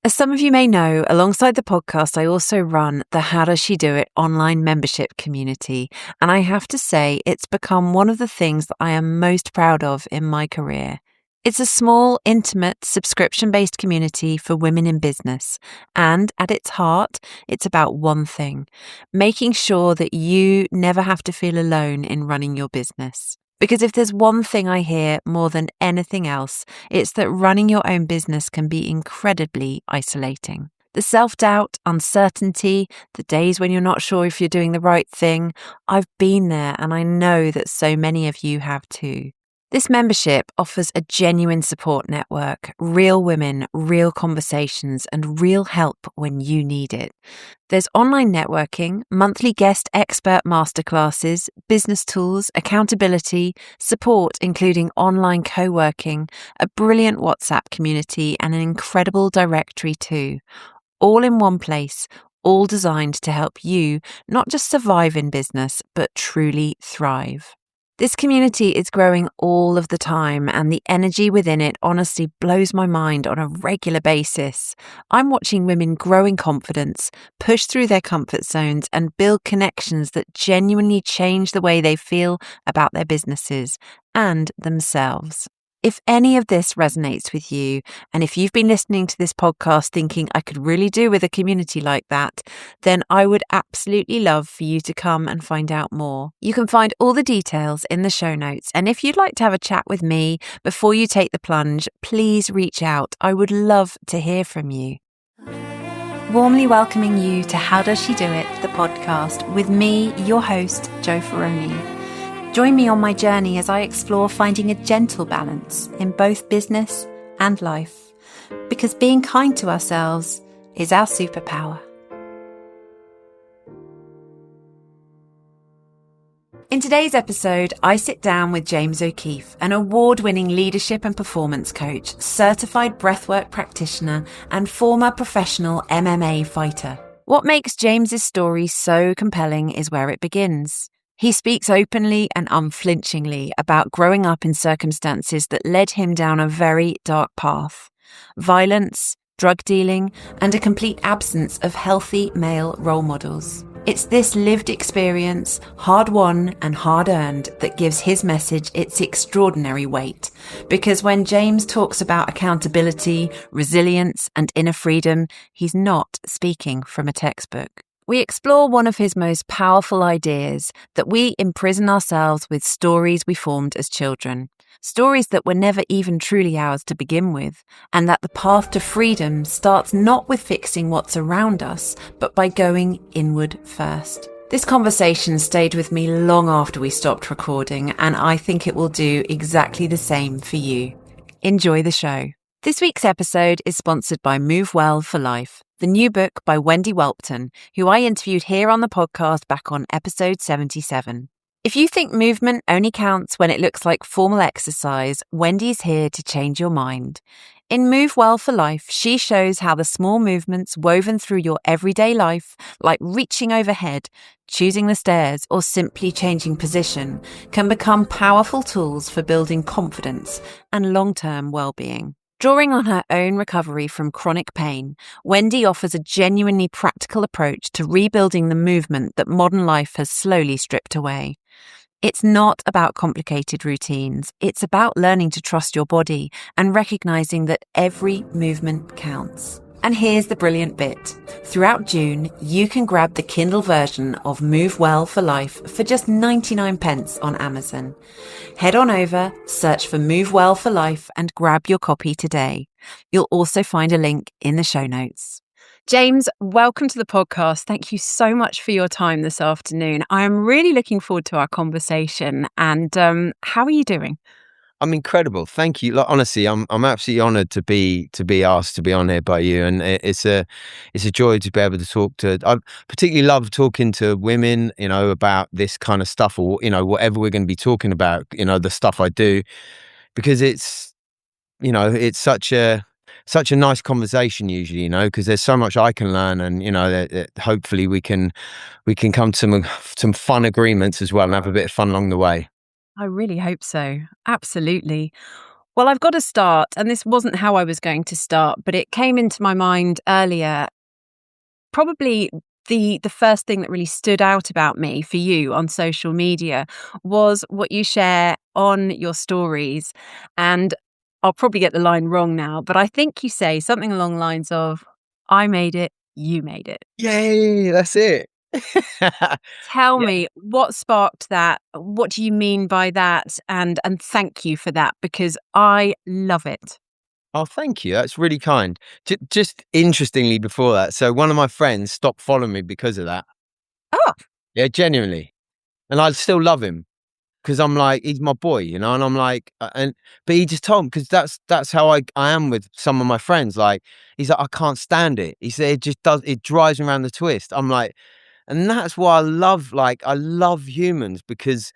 As some of you may know, alongside the podcast, I also run the How Does She Do It online membership community. And I have to say, it's become one of the things that I am most proud of in my career. It's a small, intimate, subscription-based community for women in business. And at its heart, it's about one thing: making sure that you never have to feel alone in running your business. Because if there's one thing I hear more than anything else, it's that running your own business can be incredibly isolating. The self-doubt, uncertainty, the days when you're not sure if you're doing the right thing, I've been there, and I know that so many of you have too. This membership offers a genuine support network, real women, real conversations, and real help when you need it. There's online networking, monthly guest expert masterclasses, business tools, accountability, support including online co-working, a brilliant WhatsApp community, and an incredible directory too. All in one place, all designed to help you not just survive in business, but truly thrive. This community is growing all of the time, and the energy within it honestly blows my mind on a regular basis. I'm watching women grow in confidence, push through their comfort zones, and build connections that genuinely change the way they feel about their businesses and themselves. If any of this resonates with you, and if you've been listening to this podcast thinking I could really do with a community like that, then I would absolutely love for you to come and find out more. You can find all the details in the show notes, and if you'd like to have a chat with me before you take the plunge, please reach out. I would love to hear from you. Warmly welcoming you to How Does She Do It, the podcast, with me, your host, Jo Ferroni. Join me on my journey as I explore finding a gentle balance in both business and life, because being kind to ourselves is our superpower. In today's episode, I sit down with James O'Keefe, an award-winning leadership and performance coach, certified breathwork practitioner, and former professional MMA fighter. What makes James's story so compelling is where it begins. He speaks openly and unflinchingly about growing up in circumstances that led him down a very dark path: violence, drug dealing, and a complete absence of healthy male role models. It's this lived experience, hard-won and hard-earned, that gives his message its extraordinary weight. Because when James talks about accountability, resilience, and inner freedom, he's not speaking from a textbook. We explore one of his most powerful ideas, that we imprison ourselves with stories we formed as children, stories that were never even truly ours to begin with, and that the path to freedom starts not with fixing what's around us, but by going inward first. This conversation stayed with me long after we stopped recording, and I think it will do exactly the same for you. Enjoy the show. This week's episode is sponsored by Move Well for Life, the new book by Wendy Welpton, who I interviewed here on the podcast back on episode 77. If you think movement only counts when it looks like formal exercise, Wendy's here to change your mind. In Move Well for Life, she shows how the small movements woven through your everyday life, like reaching overhead, choosing the stairs, or simply changing position, can become powerful tools for building confidence and long-term well-being. Drawing on her own recovery from chronic pain, Wendy offers a genuinely practical approach to rebuilding the movement that modern life has slowly stripped away. It's not about complicated routines. It's about learning to trust your body and recognizing that every movement counts. And here's the brilliant bit. Throughout June, you can grab the Kindle version of Move Well for Life for just 99p on Amazon. Head on over, search for Move Well for Life, and grab your copy today. You'll also find a link in the show notes. James, welcome to the podcast. Thank you so much for your time this afternoon. I am really looking forward to our conversation. And how are you doing? I'm incredible. Thank you. Like, honestly, I'm absolutely honoured to be asked to be on here by you, and it's a joy to be able to talk to. I particularly love talking to women, about this kind of stuff, or whatever we're going to be talking about. The stuff I do, because it's such a nice conversation usually. Because there's so much I can learn, and that hopefully we can come to some fun agreements as well, and have a bit of fun along the way. I really hope so. Absolutely. Well, I've got to start, and this wasn't how I was going to start, but it came into my mind earlier. Probably the first thing that really stood out about me for you on social media was what you share on your stories. And I'll probably get the line wrong now, but I think you say something along the lines of, I made it, you made it. Yay, that's it. Tell Yeah. me what sparked that? What do you mean by that? And thank you for that because I love it. Oh, thank you. That's really kind. Just interestingly, before that, so one of my friends stopped following me because of that. Oh, Yeah, genuinely, and I still love him because I'm like he's my boy, you know. And I'm like, and but he just told me because that's how I am with some of my friends. Like he's like, I can't stand it. He said it just does it drives me around the twist. I'm like, and that's why I love humans because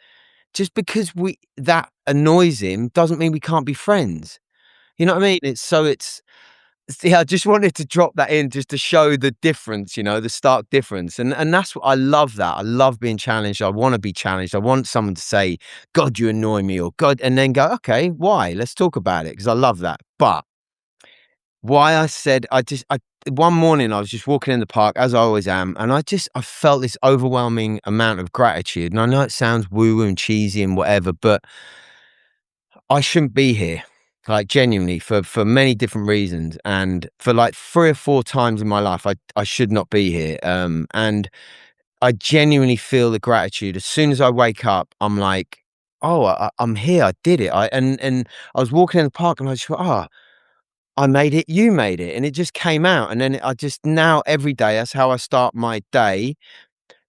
just because we that annoys him doesn't mean we can't be friends. You know what I mean? Yeah, I just wanted to drop that in just to show the difference, you know, the stark difference. And that's what I love that. I love being challenged. I want to be challenged. I want someone to say, God, you annoy me, or God, and then go, okay, why? Let's talk about it. Because I love that. But why I said I one morning I was just walking in the park as I always am, and I felt this overwhelming amount of gratitude. And I know it sounds woo woo and cheesy and whatever, but I shouldn't be here, like, genuinely for many different reasons, and for, like, 3 or 4 times in my life, I should not be here, and I genuinely feel the gratitude. As soon as I wake up, I'm like, "Oh, I'm here, I did it." And I was walking in the park, and I just thought, "Oh, I made it, you made it," and it just came out, and then I just now every day, that's how I start my day,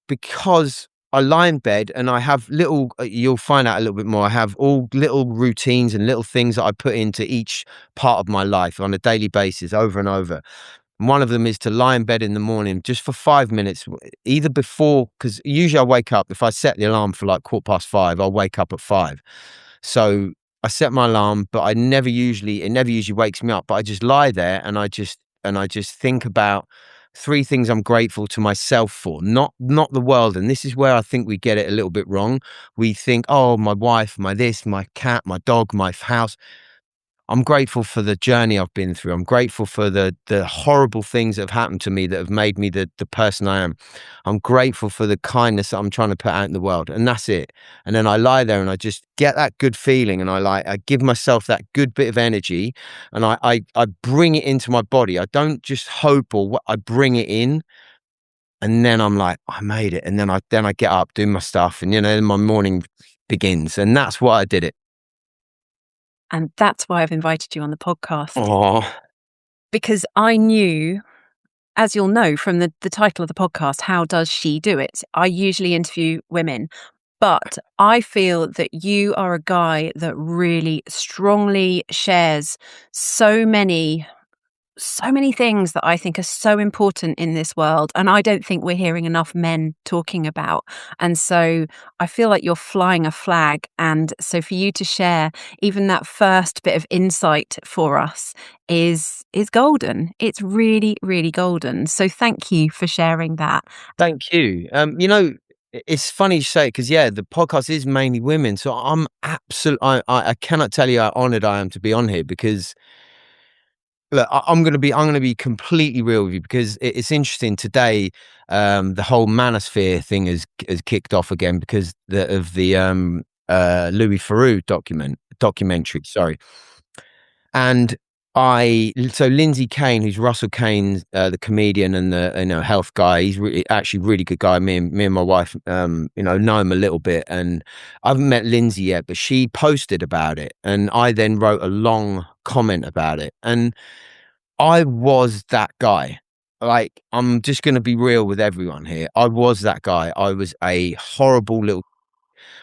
because I lie in bed and I have little you'll find out a little bit more. I have all little routines and little things that I put into each part of my life on a daily basis over and over. And one of them is to lie in bed in the morning just for 5 minutes, either before, because usually I wake up, if I set the alarm for like 5:15, I'll wake up at 5. So I set my alarm, but it never usually wakes me up, but I just lie there and I just think about 3 things I'm grateful to myself for, not the world. And this is where I think we get it a little bit wrong. We think, "Oh, my wife, my this, my cat, my dog, my house." I'm grateful for the journey I've been through. I'm grateful for the horrible things that have happened to me that have made me the person I am. I'm grateful for the kindness that I'm trying to put out in the world, and that's it. And then I lie there and I just get that good feeling, and I give myself that good bit of energy, and I bring it into my body. I don't just hope or what, I bring it in, and then I'm like, I made it, and then I get up, do my stuff, and my morning begins, and that's why I did it. and that's why I've invited you on the podcast Oh, because I knew, as you'll know from the title of the podcast, How Does She Do It? I usually interview women, but I feel that you are a guy that really strongly shares so many so many things that I think are so important in this world. And I don't think we're hearing enough men talking about. And so I feel like you're flying a flag. And so for you to share even that first bit of insight for us is golden. It's really, really golden. So thank you for sharing that. thank you. It's funny you say, because yeah, the podcast is mainly women, so I'm absolute. I cannot tell you how honoured I am to be on here because look, I'm gonna be completely real with you because it's interesting today. The whole manosphere thing has kicked off again because of the Louis Theroux documentary. Sorry, and so Lindsay Kane, who's Russell Kane, the comedian and the health guy, he's actually really good guy. Me and my wife, know him a little bit, and I haven't met Lindsay yet, but she posted about it, and I then wrote a long comment about it, and I was that guy. Like, I'm just going to be real with everyone here. I was that guy. I was a horrible little.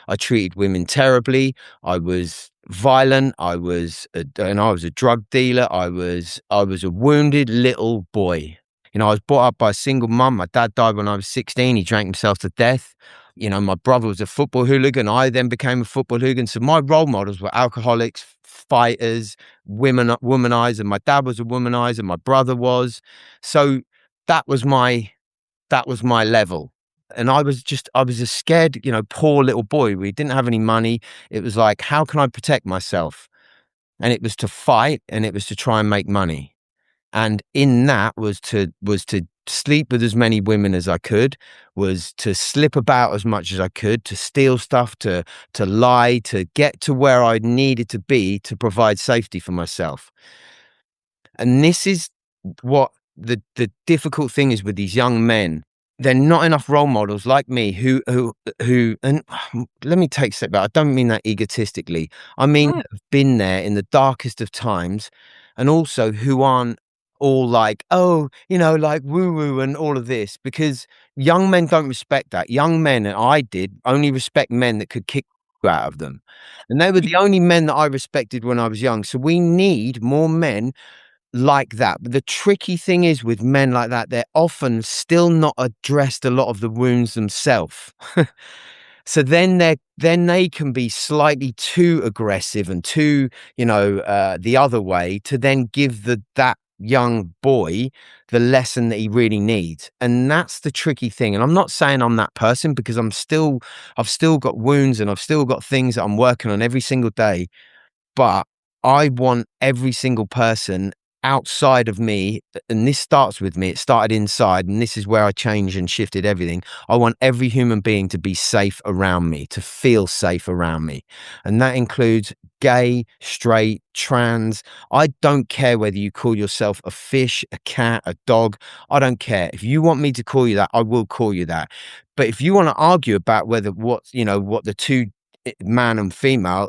I treated women terribly. I was violent. And I was a drug dealer. I was a wounded little boy. I was brought up by a single mum. My dad died when I was 16. He drank himself to death. My brother was a football hooligan. I then became a football hooligan. So my role models were alcoholics, fighters, womanizer. My dad was a womanizer. My brother was. So that was my level. And I was a scared, poor little boy. We didn't have any money. It was like, how can I protect myself? and it was to fight, and it was to try and make money. And in that was to sleep with as many women as I could, was to slip about as much as I could, to steal stuff, to lie, to get to where I needed to be to provide safety for myself. And this is what the difficult thing is with these young men. They're not enough role models like me who and let me take a step back. I don't mean that egotistically. I mean, Right. have been there in the darkest of times, and also who aren't all like, oh, like woo woo and all of this, because young men don't respect that. Young men, and I did, only respect men that could kick you out of them. And they were the only men that I respected when I was young. So we need more men like that. But the tricky thing is with men like that, they're often still not addressed a lot of the wounds themselves. So then they can be slightly too aggressive and too, the other way, to then give that young boy the lesson that he really needs. And that's the tricky thing. And I'm not saying I'm that person, because I've still got wounds, and I've still got things that I'm working on every single day. But I want every single person outside of me, and this starts with me, it started inside, and this is where I changed and shifted everything. I want every human being to be safe around me, to feel safe around me. And that includes gay, straight, trans. I don't care whether you call yourself a fish, a cat, a dog. I don't care. If you want me to call you that, I will call you that. But if you want to argue about what the two, man and female,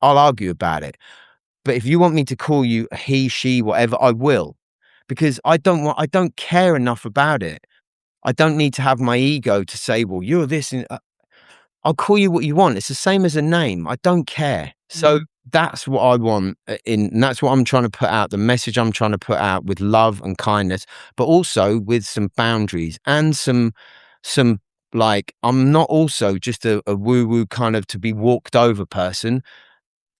I'll argue about it. But if you want me to call you he, she, whatever, I will, because I don't care enough about it. I don't need to have my ego to say, well, you're this. And I'll call you what you want. It's the same as a name. I don't care. So that's what I want, and that's what I'm trying to put out. The message I'm trying to put out, with love and kindness, but also with some boundaries and some like, I'm not also just a woo woo kind of to be walked over person.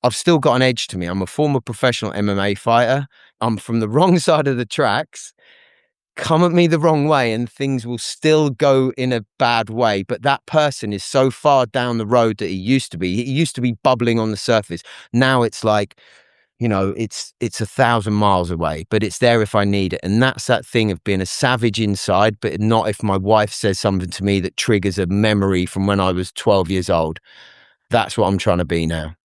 I've still got an edge to me. I'm a former professional MMA fighter. I'm from the wrong side of the tracks. Come at me the wrong way and things will still go in a bad way. But that person is so far down the road that he used to be. He used to be bubbling on the surface. Now it's like, it's 1,000 miles away, but it's there if I need it. And that's that thing of being a savage inside, but not if my wife says something to me that triggers a memory from when I was 12 years old. That's what I'm trying to be now.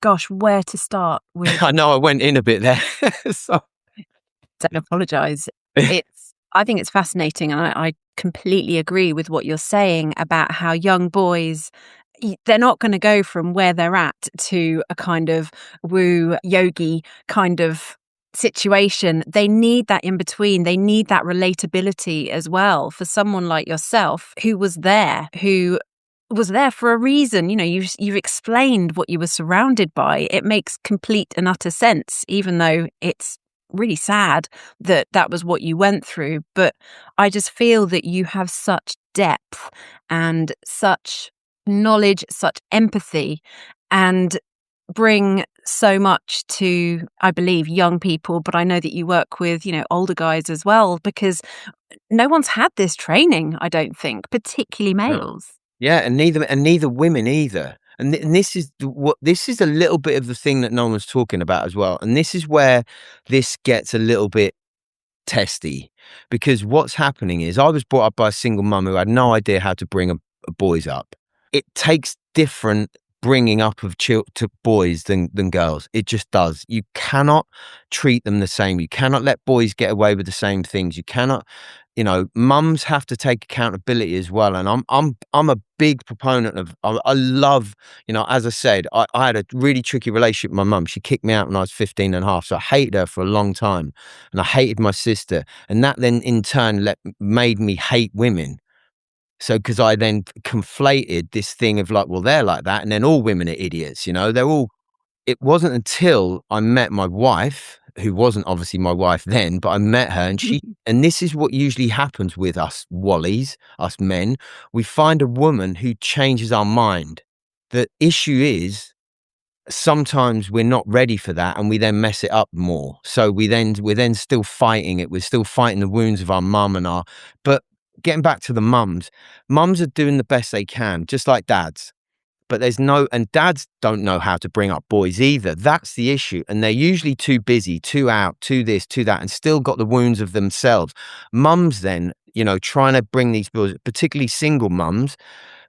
Gosh, where to start with? I know I went in a bit there. So. Don't apologize. I think it's fascinating, and I completely agree with what you're saying about how young boys, they're not going to go from where they're at to a kind of woo yogi kind of situation. They need that in between. They need that relatability as well, for someone like yourself who was there for a reason. You've explained what you were surrounded by. It makes complete and utter sense, even though it's really sad that was what you went through. But I just feel that you have such depth and such knowledge, such empathy, and bring so much to, I believe, young people. But I know that you work with, older guys as well, because no one's had this training, I don't think, particularly males. Yeah, and neither women either. And this is this is a little bit of the thing that no one's talking about as well. And this is where this gets a little bit testy, because what's happening is I was brought up by a single mum who had no idea how to bring a boys up. It takes different bringing up of to boys than girls. It just does. You cannot treat them the same. You cannot let boys get away with the same things. You cannot. Mums have to take accountability as well. And I'm a big proponent of, I love, as I said, I had a really tricky relationship with my mum. She kicked me out when I was 15 and a half. So I hated her for a long time, and I hated my sister. And that then in turn made me hate women. So, because I then conflated this thing of like, well, they're like that, and then all women are idiots, they're all. It wasn't until I met my wife, who wasn't obviously my wife then, but I met her, and this is what usually happens with us Wallies, us men. We find a woman who changes our mind. The issue is, sometimes we're not ready for that, and we then mess it up more. So we're then still fighting it. We're still fighting the wounds of our mum but getting back to the mums are doing the best they can, just like dads. but there's no, and dads don't know how to bring up boys either. That's the issue. And they're usually too busy, too out, too this, too that, and still got the wounds of themselves. Mums then, trying to bring these boys, particularly single mums,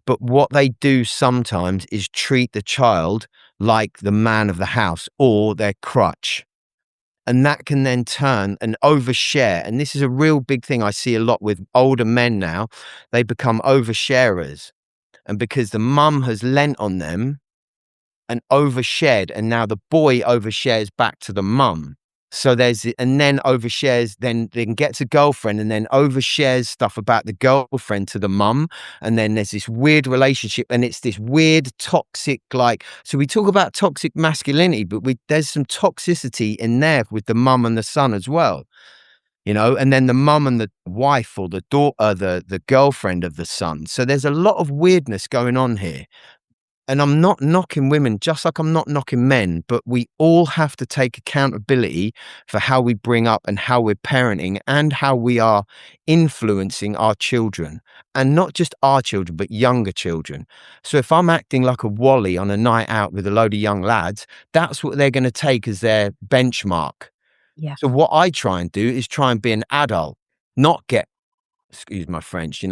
but what they do sometimes is treat the child like the man of the house or their crutch. And that can then turn and overshare. And this is a real big thing I see a lot with older men now. They become oversharers. And because the mum has lent on them and overshared, and now the boy overshares back to the mum. So and then overshares, then gets a girlfriend and then overshares stuff about the girlfriend to the mum. And then there's this weird relationship, and it's this weird toxic, so we talk about toxic masculinity, but there's some toxicity in there with the mum and the son as well. And then the mum and the wife or the daughter, the girlfriend of the son. So there's a lot of weirdness going on here. And I'm not knocking women, just like I'm not knocking men, but we all have to take accountability for how we bring up and how we're parenting and how we are influencing our children. And not just our children, but younger children. So if I'm acting like a wally on a night out with a load of young lads, that's what they're going to take as their benchmark. Yeah. So what I try and do is try and be an adult, not get, excuse my French,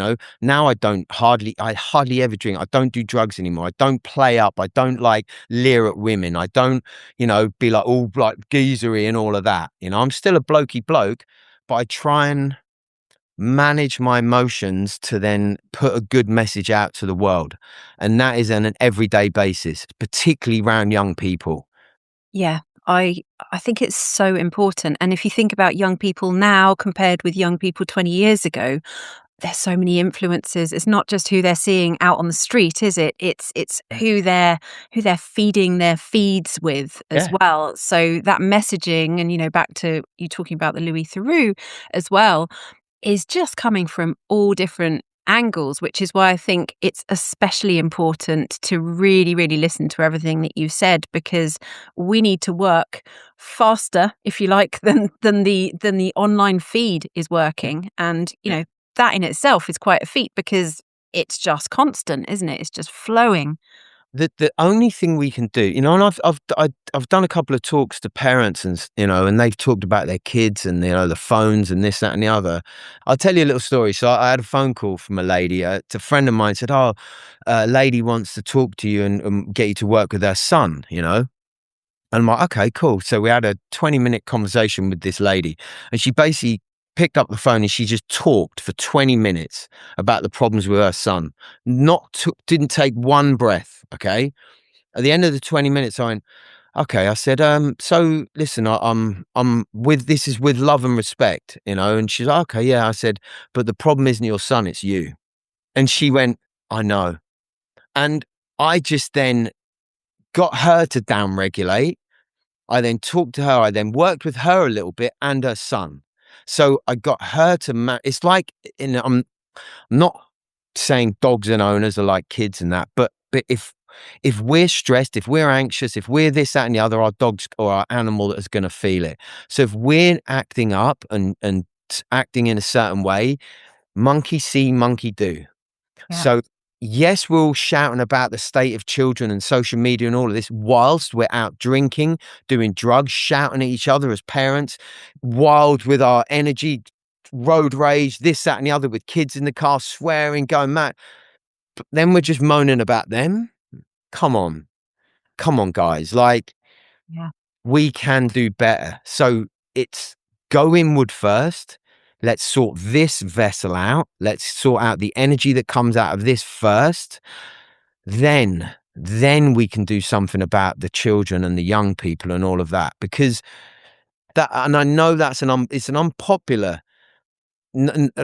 now I hardly ever drink. I don't do drugs anymore. I don't play up. I don't leer at women. I don't, be all geezery and all of that. I'm still a blokey bloke, but I try and manage my emotions to then put a good message out to the world. And that is on an everyday basis, particularly around young people. Yeah, I think it's so important. And if you think about young people now compared with young people 20 years ago, there's so many influences. It's not just who they're seeing out on the street, is it? It's who they're feeding their feeds with as Yeah. well. So that messaging, and back to you talking about the Louis Theroux as well, is just coming from all different angles, which is why I think it's especially important to really, really listen to everything that you've said, because we need to work faster, if you like, than the online feed is working. And, that in itself is quite a feat because it's just constant, isn't it? It's just flowing. The only thing we can do, and I've done a couple of talks to parents, and and they've talked about their kids and the phones and this, that, and the other. I'll tell you a little story. So I had a phone call from a lady. It's a friend of mine said, "Oh, a lady wants to talk to you and get you to work with her son." And I'm like, okay, cool. So we had a 20-minute conversation with this lady, and she basically picked up the phone and she just talked for 20 minutes about the problems with her son. Didn't take one breath. Okay. At the end of the 20 minutes, I went, okay. I said, so listen, I'm with, this is with love and respect, and she's like, okay, yeah. I said, but the problem isn't your son, it's you. And she went, I know. And I just then got her to downregulate. I then talked to her. I then worked with her a little bit and her son. So I got her to it's like, I'm not saying dogs and owners are like kids and that, but if we're stressed, if we're anxious, if we're this, that, and the other, our dog's or our animal is going to feel it. So if we're acting up and acting in a certain way, monkey see, monkey do. Yeah. So yes, we're all shouting about the state of children and social media and all of this whilst we're out drinking, doing drugs, shouting at each other as parents, wild with our energy, road rage, this, that, and the other, with kids in the car, swearing, going mad. But then we're just moaning about them. Come on, guys. Yeah. We can do better. So it's go inward first. Let's sort this vessel out. Let's sort out the energy that comes out of this first. Then we can do something about the children and the young people and all of that. Because and I know it's an unpopular.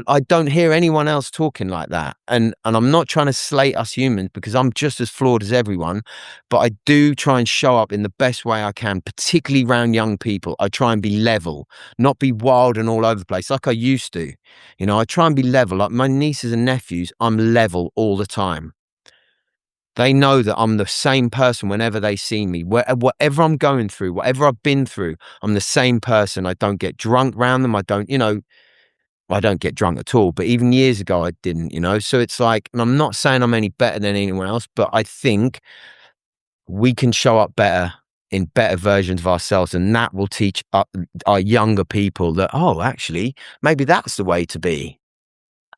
I don't hear anyone else talking like that. And I'm not trying to slate us humans, because I'm just as flawed as everyone, but I do try and show up in the best way I can, particularly around young people. I try and be level, not be wild and all over the place like I used to. I try and be level. Like my nieces and nephews, I'm level all the time. They know that I'm the same person whenever they see me. Whatever I'm going through, whatever I've been through, I'm the same person. I don't get drunk around them. I don't, I don't get drunk at all, but even years ago I didn't, so it's like, and I'm not saying I'm any better than anyone else, but I think we can show up better in better versions of ourselves, and that will teach our younger people that, oh, actually maybe that's the way to be.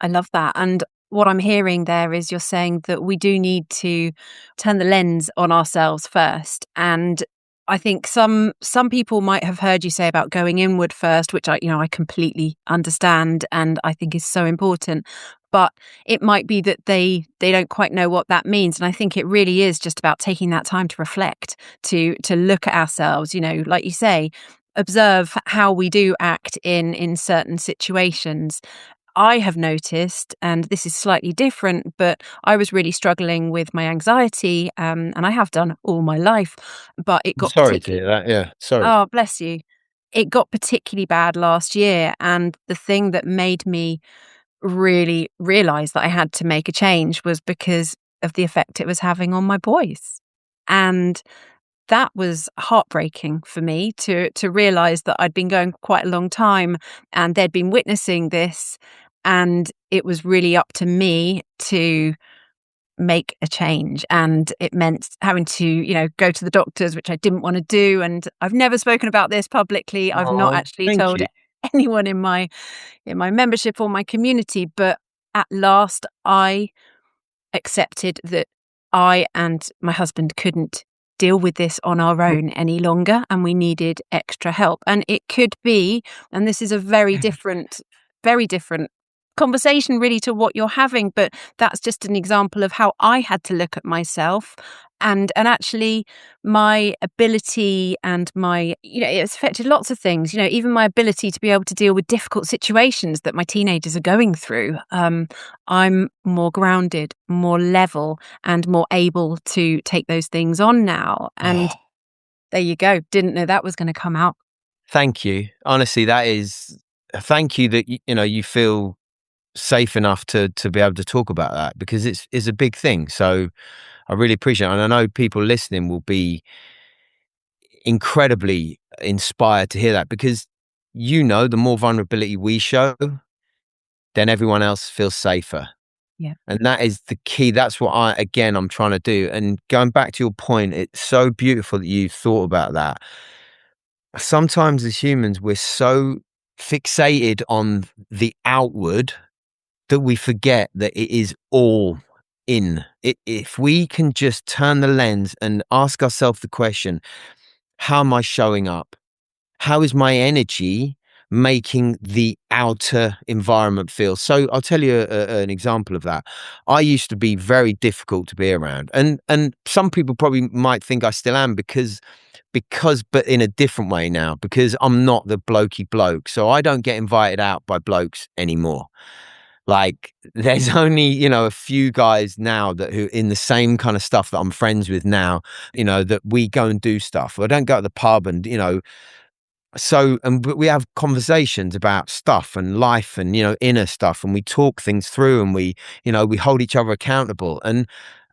I love that. And what I'm hearing there is you're saying that we do need to turn the lens on ourselves first. And I think some people might have heard you say about going inward first, which I completely understand and I think is so important. But it might be that they don't quite know what that means. And I think it really is just about taking that time to reflect, to look at ourselves, like you say, observe how we do act in certain situations. I have noticed, and this is slightly different, but I was really struggling with my anxiety, and I have done all my life, but it I'm got sorry to particularly, hear that. Yeah, sorry. oh, bless you. It got particularly bad last year. And the thing that made me really realize that I had to make a change was because of the effect it was having on my boys. And that was heartbreaking for me to realize that I'd been going quite a long time and they'd been witnessing this, and it was really up to me to make a change. And it meant having to go to the doctors, which I didn't want to do. And I've never spoken about this publicly. I've not Oh, actually thank told you. anyone in my membership or my community, but at last I accepted that I and my husband couldn't deal with this on our own any longer, and we needed extra help. And it could be, and this is a very different conversation really to what you're having, but that's just an example of how I had to look at myself and actually my ability and my it's affected lots of things, even my ability to be able to deal with difficult situations that my teenagers are going through. I'm more grounded, more level, and more able to take those things on now. And Oh, there you go, didn't know that was going to come out. thank you. Honestly, that is, thank you that you feel safe enough to be able to talk about that, because it's a big thing. So I really appreciate it. And I know people listening will be incredibly inspired to hear that, because the more vulnerability we show, then everyone else feels safer. Yeah. And that is the key. That's what I'm trying to do. And going back to your point, it's so beautiful that you thought about that. Sometimes as humans, we're so fixated on the outward that we forget that it is all in. If we can just turn the lens and ask ourselves the question, how am I showing up? How is my energy making the outer environment feel? So I'll tell you an example of that. I used to be very difficult to be around, and some people probably might think I still am, because but in a different way now, because I'm not the blokey bloke, so I don't get invited out by blokes anymore. Like, there's only, a few guys now who in the same kind of stuff that I'm friends with now, that we go and do stuff. I don't go to the pub and, but we have conversations about stuff and life and, inner stuff, and we talk things through, and we hold each other accountable. And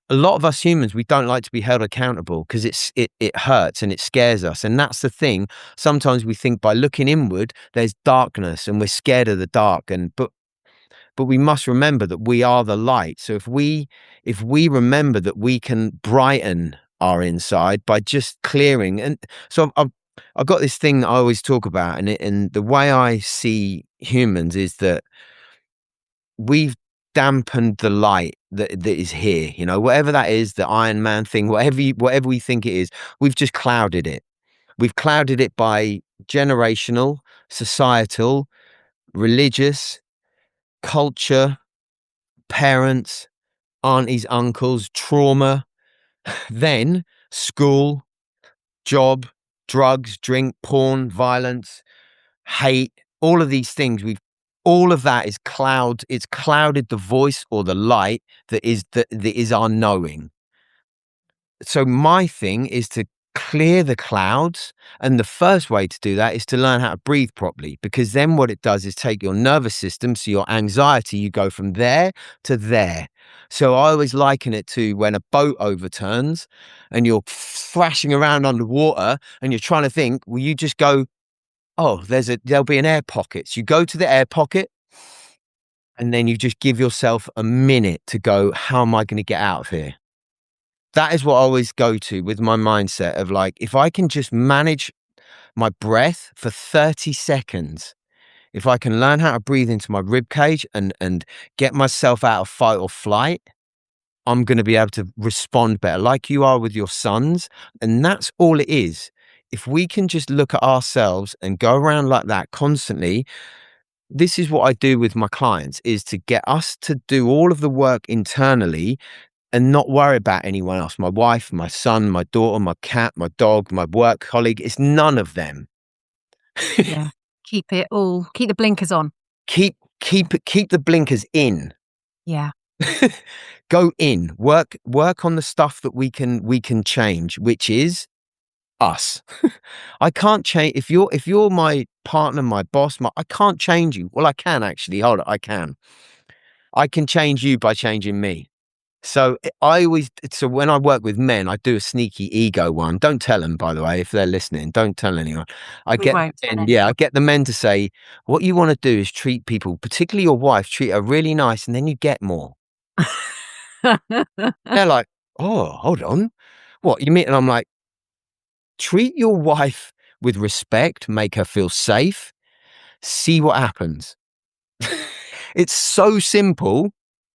a lot of us humans, we don't like to be held accountable because it hurts and it scares us. And that's the thing. Sometimes we think by looking inward, there's darkness and we're scared of the dark. But we must remember that we are the light. So if we remember that we can brighten our inside by just clearing. And so I've got this thing I always talk about, and the way I see humans is that we've dampened the light that is here. Whatever that is, the Iron Man thing, whatever we think it is, we've just clouded it. We've clouded it by generational, societal, religious, culture, parents, aunties, uncles, trauma, then school, job, drugs, drink, porn, violence, hate, all of these things. All of that is it's clouded the voice or the light that is our knowing. So my thing is to clear the clouds, and the first way to do that is to learn how to breathe properly, because then what it does is take your nervous system, so your anxiety, you go from there to there. So I always liken it to when a boat overturns and you're thrashing around underwater and you're trying to think, well, you just go, oh, there'll be an air pocket. So you go to the air pocket, And then you just give yourself a minute to go, how am I going to get out of here? That is what I always go to with my mindset of like, if I can just manage my breath for 30 seconds, if I can learn how to breathe into my rib cage and get myself out of fight or flight, I'm going to be able to respond better, like you are with your sons. And that's all it is. If we can just look at ourselves and go around like that constantly, this is what I do with my clients, is to get us to do all of the work internally and not worry about anyone else. My wife, my son, my daughter, my cat, my dog, my work colleague. It's none of them. Yeah. Keep the blinkers on. Keep the blinkers in. Yeah. Go in, work on the stuff that we can change, which is us. I can't change if you're my partner, my boss, I can't change you. Well, I can actually. Hold on, I can change you by changing me. So so when I work with men, I do a sneaky ego one. Don't tell them, by the way, if they're listening. Don't tell anyone. I We won't tell anyone. I get the men to say, what you want to do is treat people, particularly your wife, treat her really nice, and then you get more. They're like, oh, hold on. What you mean? And I'm like, treat your wife with respect, make her feel safe, see what happens. It's so simple,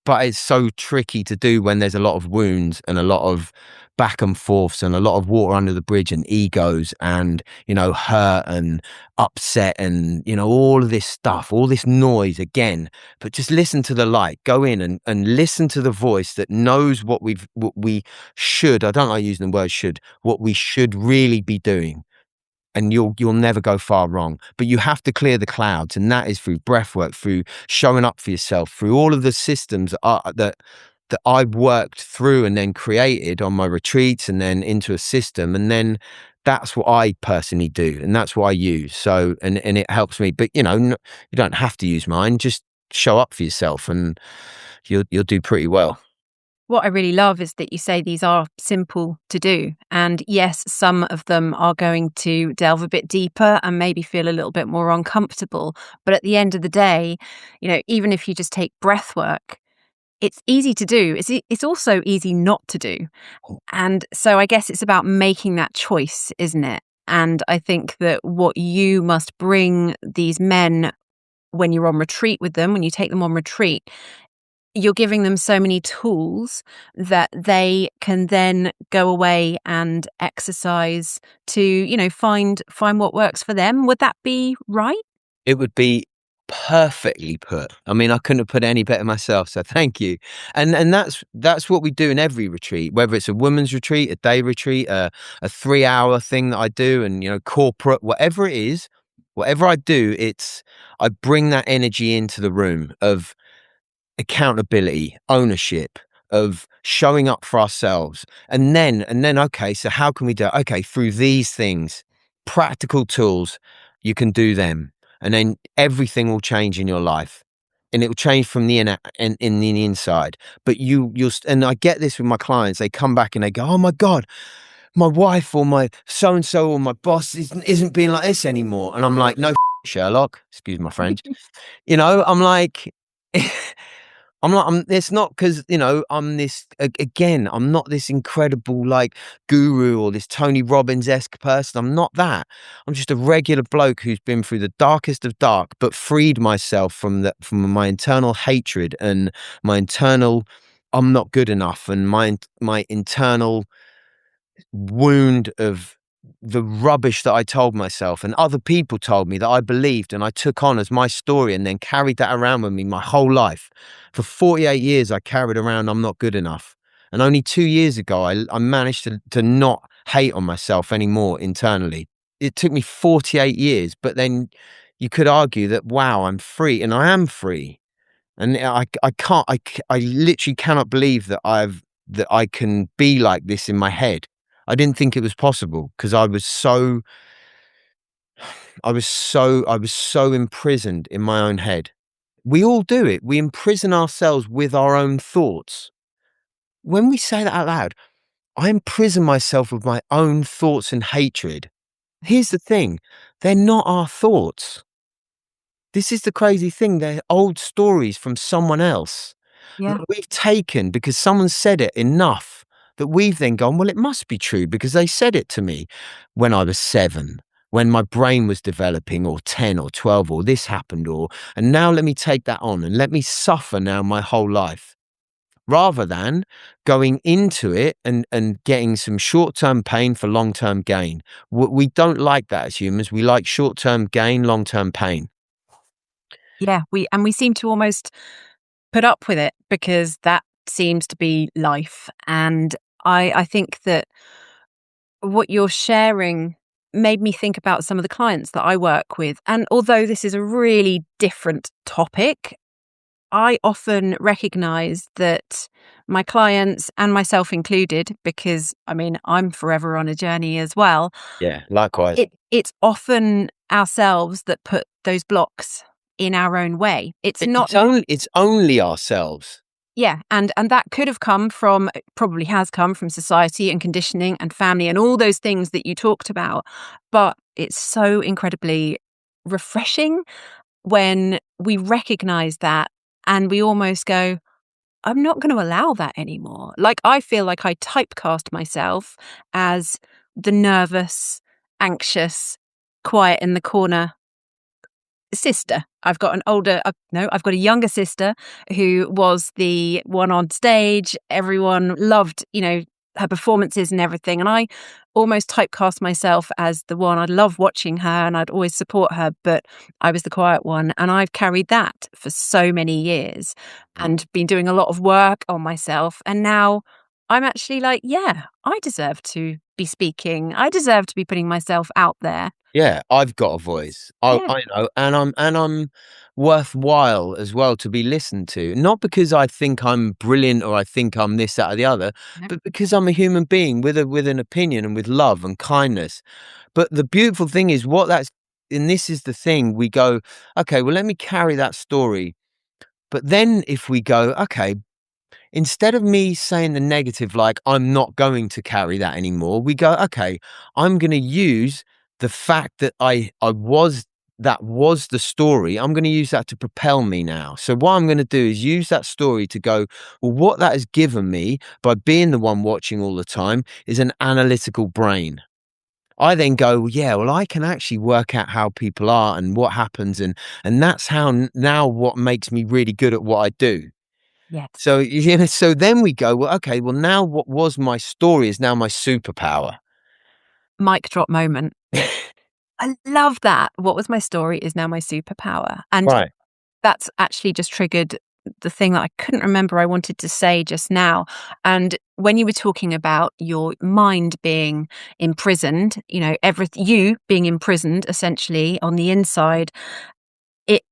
but it's so tricky to do when there's a lot of wounds and a lot of back and forths and a lot of water under the bridge and egos and, hurt and upset and, all of this stuff, all this noise again. But just listen to the light, go in and listen to the voice that knows what we should, I don't like using the word should, what we should really be doing. And you'll never go far wrong. But you have to clear the clouds, and that is through breath work, through showing up for yourself, through all of the systems that I've worked through and then created on my retreats and then into a system. And then that's what I personally do, and that's what I use. So and it helps me. But you don't have to use mine. Just show up for yourself, and you'll do pretty well. What I really love is that you say these are simple to do. And yes, some of them are going to delve a bit deeper and maybe feel a little bit more uncomfortable. But at the end of the day, even if you just take breath work, it's easy to do. It's also easy not to do. And so I guess it's about making that choice, isn't it? And I think that what you must bring these men when you're on retreat with them, when you take them on retreat, you're giving them so many tools that they can then go away and exercise to, find what works for them. Would that be right? It would be perfectly put. I mean, I couldn't have put it any better myself. So thank you. And that's what we do in every retreat, whether it's a women's retreat, a day retreat, a 3-hour thing that I do, and corporate, whatever it is, whatever I do, I bring that energy into the room of accountability, ownership, of showing up for ourselves. And then, okay, so how can we do it? Okay, through these things, practical tools, you can do them. And then everything will change in your life. And it will change from the inner and in the inside. But and I get this with my clients, they come back and they go, oh my God, my wife or my so-and-so or my boss isn't being like this anymore. And I'm like, no, Sherlock, excuse my French. I'm like, it's not because, I'm this, again, I'm not this incredible like guru or this Tony Robbins-esque person. I'm not that. I'm just a regular bloke who's been through the darkest of dark, but freed myself from my internal hatred and my internal, I'm not good enough, and my internal wound of the rubbish that I told myself and other people told me that I believed and I took on as my story and then carried that around with me my whole life. For 48 years, I carried around, I'm not good enough. And only 2 years ago, I managed to not hate on myself anymore internally. It took me 48 years, but then you could argue that, wow, I'm free, and I am free. And I literally cannot believe that I can be like this in my head. I didn't think it was possible because I was so imprisoned in my own head. We all do it. We imprison ourselves with our own thoughts. When we say that out loud, I imprison myself with my own thoughts and hatred. Here's the thing. They're not our thoughts. This is the crazy thing. They're old stories from someone else Yeah. that we've taken because someone said it enough that we've then gone, well, it must be true because they said it to me when I was 7, when my brain was developing, or 10 or 12, or this happened, and now let me take that on and let me suffer now my whole life. Rather than going into it and getting some short-term pain for long-term gain. We don't like that as humans. We like short-term gain, long-term pain. Yeah, we seem to almost put up with it because that seems to be life. And I think that what you're sharing made me think about some of the clients that I work with. And although this is a really different topic, I often recognize that my clients, and myself included, because I mean, I'm forever on a journey as well. Yeah, likewise. It's often ourselves that put those blocks in our own way. It's not. It's only ourselves. Yeah, and that could have come from, probably has come from society and conditioning and family and all those things that you talked about. But it's so incredibly refreshing when we recognize that and we almost go, I'm not going to allow that anymore. Like, I feel like I typecast myself as the nervous, anxious, quiet in the corner sister. I've got I've got a younger sister who was the one on stage. Everyone loved, her performances and everything. And I almost typecast myself as the one. I'd love watching her and I'd always support her, but I was the quiet one. And I've carried that for so many years and been doing a lot of work on myself. And now I'm actually like, yeah, I deserve to be speaking. I deserve to be putting myself out there. Yeah, I've got a voice. Yeah. I know, and I'm worthwhile as well to be listened to. Not because I think I'm brilliant or I think I'm this, that, or the other, No. but because I'm a human being with an opinion and with love and kindness. But the beautiful thing is and this is the thing, we go, okay, well, let me carry that story. But then if we go, okay, instead of me saying the negative, like, I'm not going to carry that anymore, we go, okay, I'm going to use the fact that that was the story. I'm going to use that to propel me now. So what I'm going to do is use that story to go, well, what that has given me by being the one watching all the time is an analytical brain. I then go, yeah, well, I can actually work out how people are and what happens. And that's how now what makes me really good at what I do. Yes. So, so then we go, well, okay, well, now what was my story is now my superpower. Mic drop moment. I love that. What was my story is now my superpower. And Right. that's actually just triggered the thing that I couldn't remember I wanted to say just now. And when you were talking about your mind being imprisoned, you being imprisoned essentially on the inside, it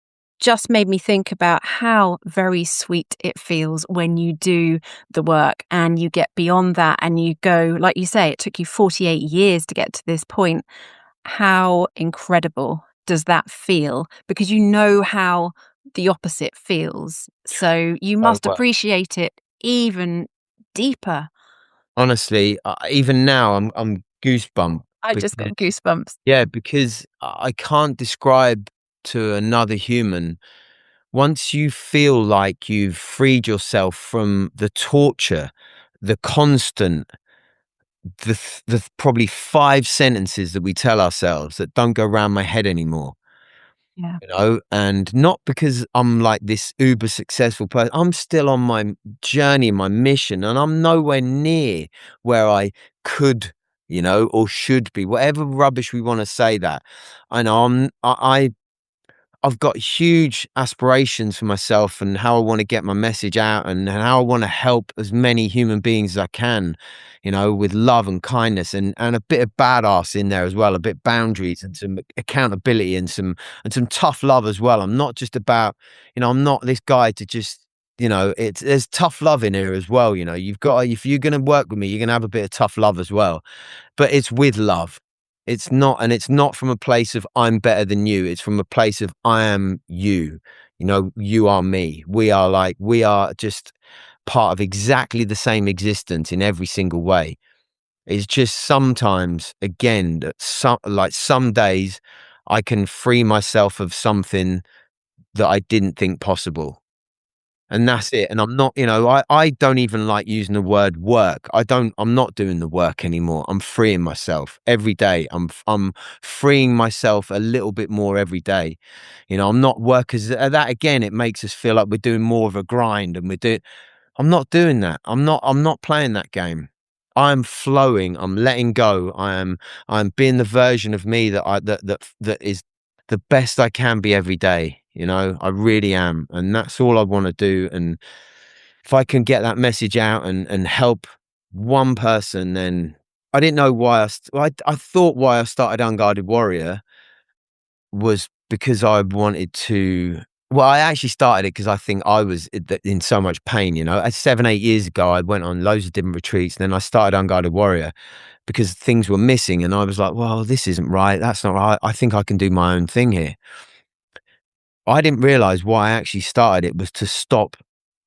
just made me think about how very sweet it feels when you do the work and you get beyond that and you go, like you say, it took you 48 years to get to this point. How incredible does that feel? Because you know how the opposite feels. So you Oh, must well, appreciate it even deeper. honestly, even now I'm goosebump I just got because, goosebumps. yeah, because I can't describe to another human. Once you feel like you've freed yourself from the torture, the constant, the probably 5 sentences that we tell ourselves that don't go around my head anymore. Yeah. And not because I'm like this uber successful person. I'm still on my journey, my mission, and I'm nowhere near where I could, or should be, whatever rubbish we want to say that. I know I've got huge aspirations for myself and how I want to get my message out and how I want to help as many human beings as I can, with love and kindness and a bit of badass in there as well, a bit boundaries and some accountability and some tough love as well. I'm not just about, I'm not this guy to just, there's tough love in here as well. You've got, if you're going to work with me, you're going to have a bit of tough love as well, but it's with love. It's not from a place of I'm better than you. It's from a place of I am you. You are me. We are just part of exactly the same existence in every single way. It's just sometimes, again, that some days I can free myself of something that I didn't think possible. And that's it. And I'm not, I don't even like using the word work. I'm not doing the work anymore. I'm freeing myself every day. I'm freeing myself a little bit more every day. I'm not workers. That again, it makes us feel like we're doing more of a grind, and I'm not doing that. I'm not playing that game. I'm flowing. I'm letting go. I'm being the version of me that is the best I can be every day. I really am. And that's all I want to do. And if I can get that message out and help one person, then I didn't know why I thought why I started Unguarded Warrior was because I wanted to. Well, I actually started it because I think I was in so much pain. 7-8 years ago, I went on loads of different retreats, and then I started Unguarded Warrior because things were missing, and I was like, well, this isn't right. That's not right. I think I can do my own thing here. I didn't realize why I actually started it was to stop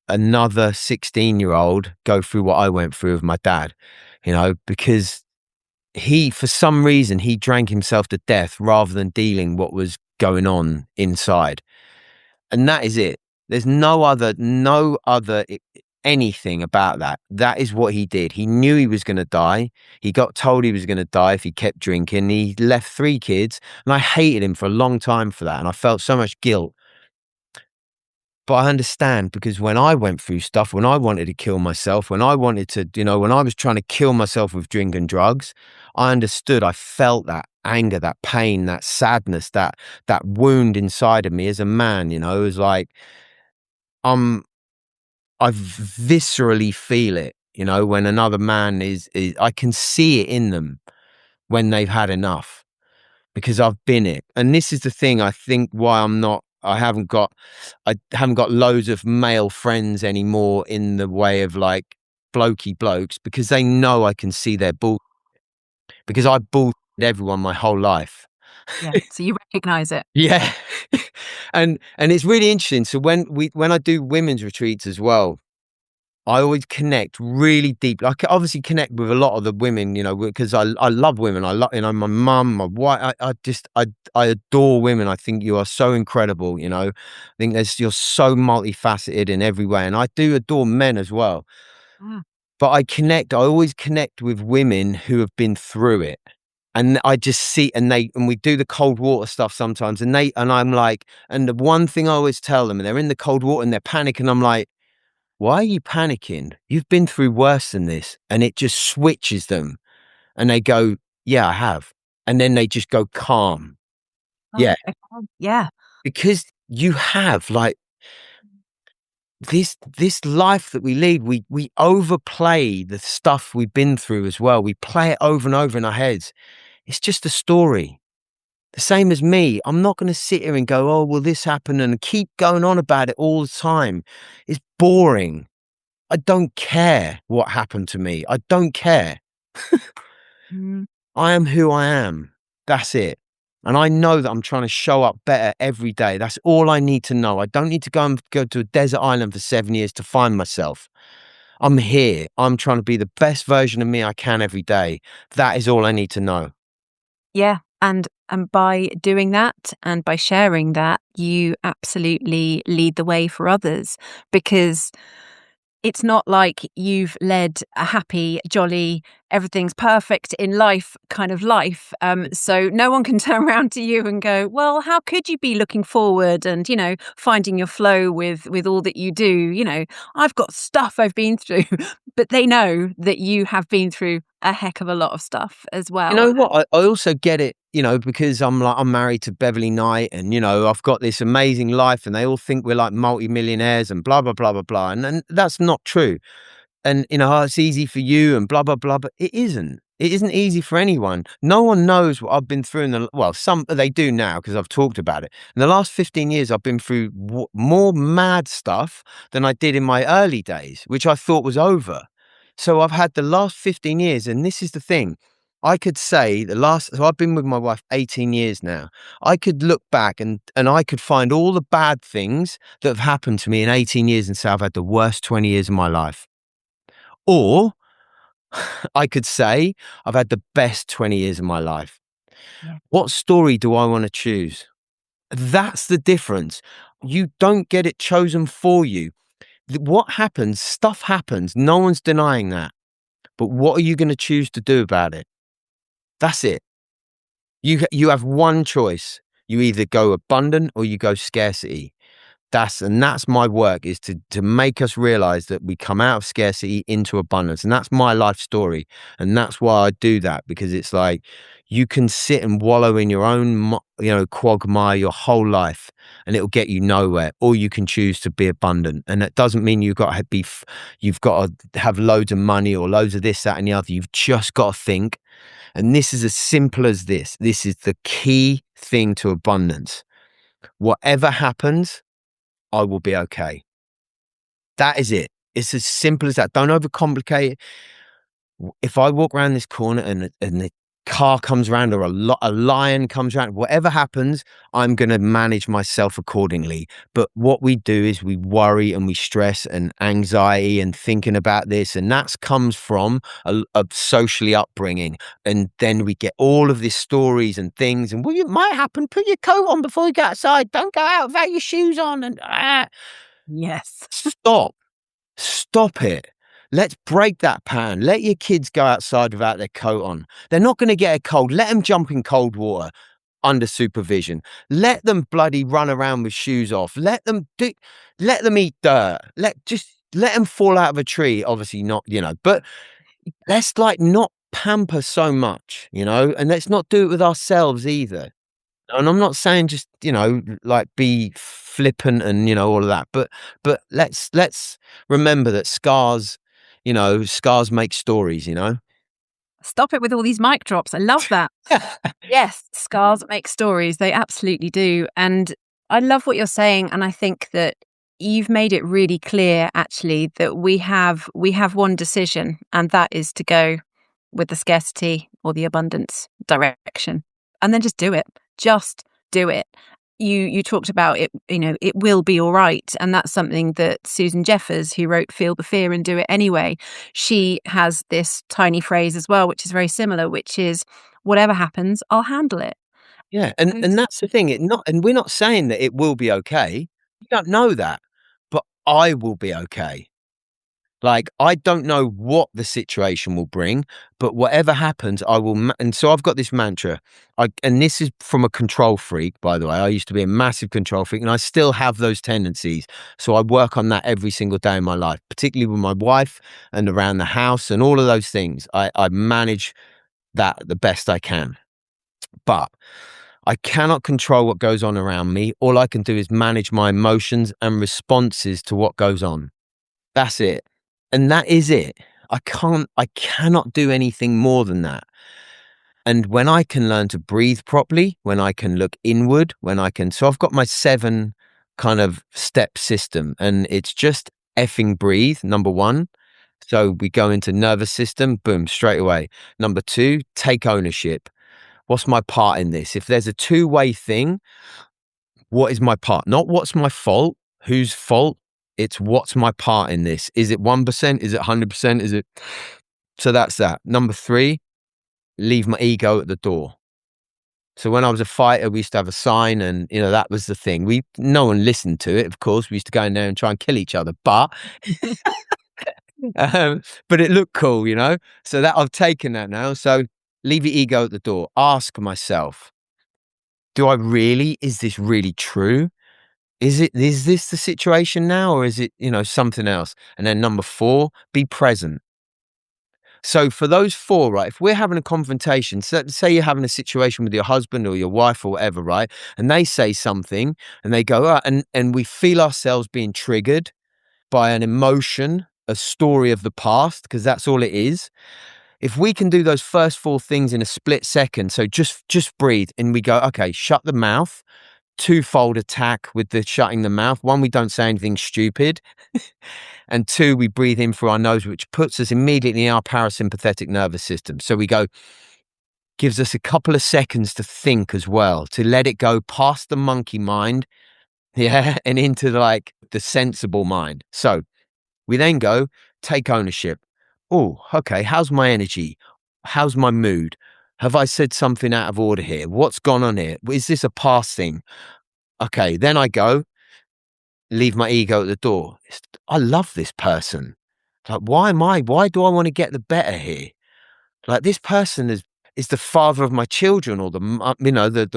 another 16-year-old go through what I went through with my dad, because for some reason, he drank himself to death rather than dealing what was going on inside. And that is it. There's no other anything about that. That is what he did. He knew he was going to die. He got told he was going to die if he kept drinking. He left 3 kids, and I hated him for a long time for that. And I felt so much guilt. But I understand, because when I went through stuff, when I wanted to kill myself, when I wanted to, when I was trying to kill myself with drink and drugs, I understood. I felt that anger, that pain, that sadness, that wound inside of me as a man. It was like, I viscerally feel it. When another man is I can see it in them when they've had enough, because I've been it. And this is the thing, I think, why I haven't got loads of male friends anymore in the way of like blokey blokes, because they know I can see their bull, because I bullshit everyone my whole life. Yeah. So you recognize it. Yeah. and it's really interesting. So when I do women's retreats as well, I always connect really deep. I can obviously connect with a lot of the women, because I love women. I love, my mum, my wife. I adore women. I think you are so incredible. I think you're so multifaceted in every way. And I do adore men as well. Mm. But I always connect with women who have been through it. And I just see, and we do the cold water stuff sometimes, and I'm like, and the one thing I always tell them, and they're in the cold water and they're panicking, I'm like, why are you panicking? You've been through worse than this. And it just switches them. And they go, yeah, I have. And then they just go calm. Oh, Yeah. okay. Yeah. Because you have, like, this life that we lead, we overplay the stuff we've been through as well. We play it over and over in our heads. It's just a story. The same as me. I'm not going to sit here and go, oh, well, this happened, and keep going on about it all the time. It's boring. I don't care what happened to me. I don't care. Mm. I am who I am. That's it. And I know that I'm trying to show up better every day. That's all I need to know. I don't need to go to a desert island for 7 years to find myself. I'm here. I'm trying to be the best version of me I can every day. That is all I need to know. Yeah. And by doing that and by sharing that, you absolutely lead the way for others, because it's not like you've led a happy, jolly, everything's perfect in life kind of life. So no one can turn around to you and go, well, how could you be looking forward and, finding your flow with all that you do? I've got stuff I've been through, but they know that you have been through a heck of a lot of stuff as well. You know what? I also get it, because I'm married to Beverly Knight, and, I've got this amazing life, and they all think we're like multi-millionaires and blah, blah, blah, blah, blah. And that's not true. And, oh, it's easy for you and blah, blah, blah. But it isn't. It isn't easy for anyone. No one knows what I've been through some they do now, because I've talked about it. In the last 15 years, I've been through more mad stuff than I did in my early days, which I thought was over. So I've had the last 15 years, and this is the thing. I could say so I've been with my wife 18 years now. I could look back and I could find all the bad things that have happened to me in 18 years and say I've had the worst 20 years of my life. Or I could say I've had the best 20 years of my life. Yeah. What story do I want to choose? That's the difference. You don't get it chosen for you. What happens? Stuff happens. No one's denying that. But what are you going to choose to do about it? That's it. You have one choice. You either go abundant or you go scarcity. That's my work, is to make us realize that we come out of scarcity into abundance. And that's my life story. And that's why I do that, because it's like you can sit and wallow in your own, quagmire your whole life and it'll get you nowhere. Or you can choose to be abundant. And that doesn't mean you've got to have loads of money or loads of this, that, and the other. You've just got to think. And this is as simple as this. This is the key thing to abundance. Whatever happens, I will be okay. That is it. It's as simple as that. Don't overcomplicate it. If I walk around this corner and the car comes around, or a lion comes around, whatever happens, I'm going to manage myself accordingly. But what we do is we worry and we stress and anxiety and thinking about this. And that comes from a socially upbringing. And then we get all of these stories and things. And it might happen. Put your coat on before you go outside. Don't go out without your shoes on. And Yes. Stop it. Let's break that pattern. Let your kids go outside without their coat on. They're not going to get a cold. Let them jump in cold water under supervision. Let them bloody run around with shoes off. Let them eat dirt. Let them fall out of a tree. Obviously not, but let's not pamper so much, and let's not do it with ourselves either. And I'm not saying just, be flippant and, all of that, but let's remember that scars make stories, Stop it with all these mic drops. I love that. Yes, scars make stories. They absolutely do. And I love what you're saying. And I think that you've made it really clear, actually, that we have one decision, and that is to go with the scarcity or the abundance direction. And then just do it. Just do it. You talked about it, it will be all right. And that's something that Susan Jeffers, who wrote Feel the Fear and Do It Anyway, she has this tiny phrase as well, which is very similar, which is, whatever happens, I'll handle it. Yeah. And that's the thing. And we're not saying that it will be okay. You don't know that, but I will be okay. I don't know what the situation will bring, but whatever happens, I will. And so I've got this mantra, and this is from a control freak, by the way. I used to be a massive control freak, and I still have those tendencies. So I work on that every single day in my life, particularly with my wife and around the house and all of those things. I manage that the best I can. But I cannot control what goes on around me. All I can do is manage my emotions and responses to what goes on. That's it. And that is it. I cannot do anything more than that. And when I can learn to breathe properly, when I can look inward, so I've got my 7 kind of step system, and it's just effing breathe. Number 1. So we go into nervous system, boom, straight away. Number 2, take ownership. What's my part in this? If there's a 2-way thing, what is my part? Not what's my fault, whose fault? It's what's my part in this? Is it 1%? Is it 100%? Is it? So that's that. Number 3, leave my ego at the door. So when I was a fighter, we used to have a sign, and that was the thing. No one listened to it, of course. We used to go in there and try and kill each other, but but it looked cool, So that I've taken that now. So leave your ego at the door. Ask myself, is this really true? Is this the situation now, or is it, something else? And then number 4, be present. So for those 4, right, if we're having a confrontation, so say you're having a situation with your husband or your wife or whatever, right, and they say something and they go, and we feel ourselves being triggered by an emotion, a story of the past, because that's all it is. If we can do those first 4 things in a split second, so just breathe, and we go, okay, shut the mouth. 2-fold attack with the shutting the mouth. 1, we don't say anything stupid. And 2, we breathe in through our nose, which puts us immediately in our parasympathetic nervous system. So we go, gives us a couple of seconds to think as well, to let it go past the monkey mind, and into the sensible mind. So we then go, take ownership. Oh, okay, how's my energy? How's my mood? Have I said something out of order here? What's gone on here? Is this a past thing? Okay, then I go, leave my ego at the door. I love this person. Like, why do I want to get the better here? Like, this person is the father of my children, or the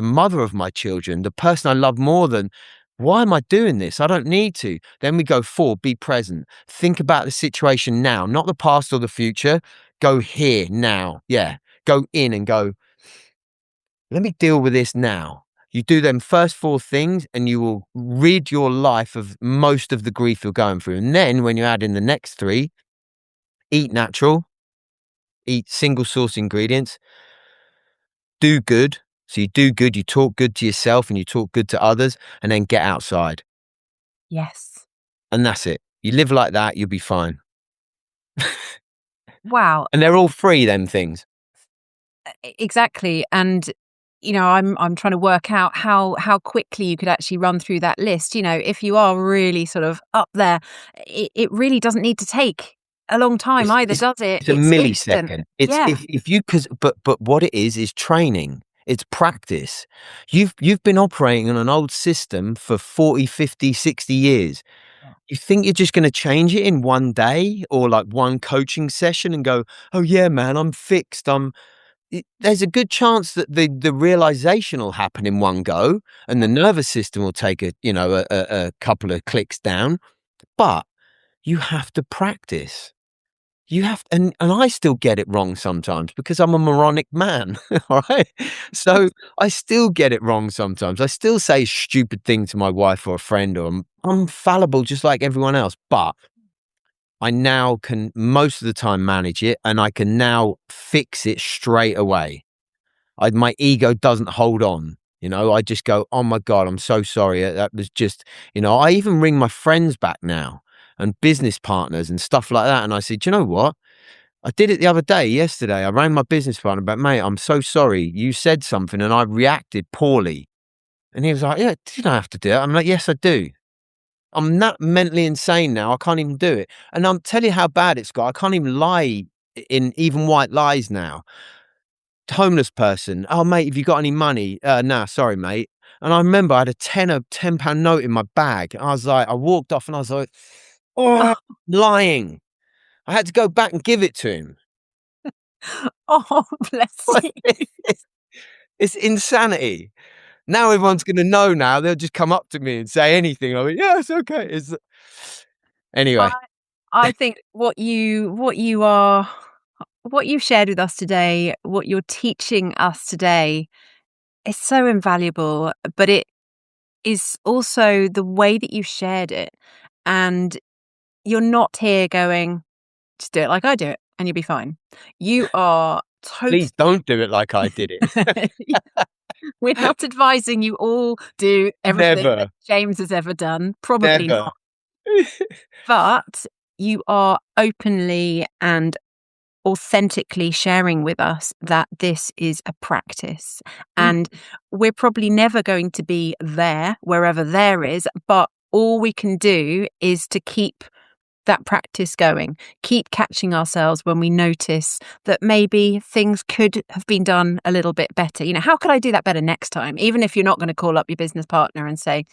mother of my children, the person I love more than. Why am I doing this? I don't need to. Then we go 4, be present. Think about the situation now, not the past or the future. Go here now. Yeah. Go in and go, let me deal with this now. You do them first 4 things and you will rid your life of most of the grief you're going through. And then when you add in the next 3, eat natural, eat single source ingredients, do good. So you do good, you talk good to yourself and you talk good to others, and then get outside. Yes. And that's it. You live like that, you'll be fine. Wow. And they're all free, them things. Exactly. And I'm trying to work out how quickly you could actually run through that list. If you are really sort of up there, it really doesn't need to take a long time either, does it? It's a instant. millisecond. It's Yeah. if you, but what it is training. It's practice. You've been operating on an old system for 40, 50, 60 years. You think you're just going to change it in one day or like one coaching session and go, oh yeah, man, I'm fixed. There's a good chance that the realization will happen in one go and the nervous system will take a couple of clicks down, but you have to practice. You have, and I still get it wrong sometimes because I'm a moronic man. All right. So I still get it wrong sometimes. I still say stupid things to my wife or a friend, or I'm fallible just like everyone else. But I now can most of the time manage it, and I can now fix it straight away. My ego doesn't hold on. I just go, oh my God, I'm so sorry. That was just, I even ring my friends back now and business partners and stuff like that. And I said, do you know what? I did it the other day, yesterday. I rang my business partner back, mate, I'm so sorry. You said something and I reacted poorly. And he was like, yeah, you don't have to do it. I'm like, yes, I do. I'm not mentally insane now. I can't even do it. And I'm telling you how bad it's got. I can't even lie in even white lies now. Homeless person. Oh, mate, have you got any money? Nah, sorry, mate. And I remember I had a £10 note in my bag. I was like, I walked off and I was like, oh, lying. I had to go back and give it to him. Oh, bless you. It's insanity. Now everyone's going to know now. They'll just come up to me and say anything. I'm like, yeah, it's okay. Anyway. I think what you've shared with us today, what you're teaching us today, is so invaluable, but it is also the way that you shared it. And you're not here going, just do it like I do it and you'll be fine. You are totally. Please don't do it like I did it. We're not advising you all do everything that James has ever done. Probably Never. not. But you are openly and authentically sharing with us that this is a practice. And we're probably never going to be there, wherever there is, but all we can do is to keep that practice going, keep catching ourselves when we notice that maybe things could have been done a little bit better. How could I do that better next time? Even if you're not going to call up your business partner and say,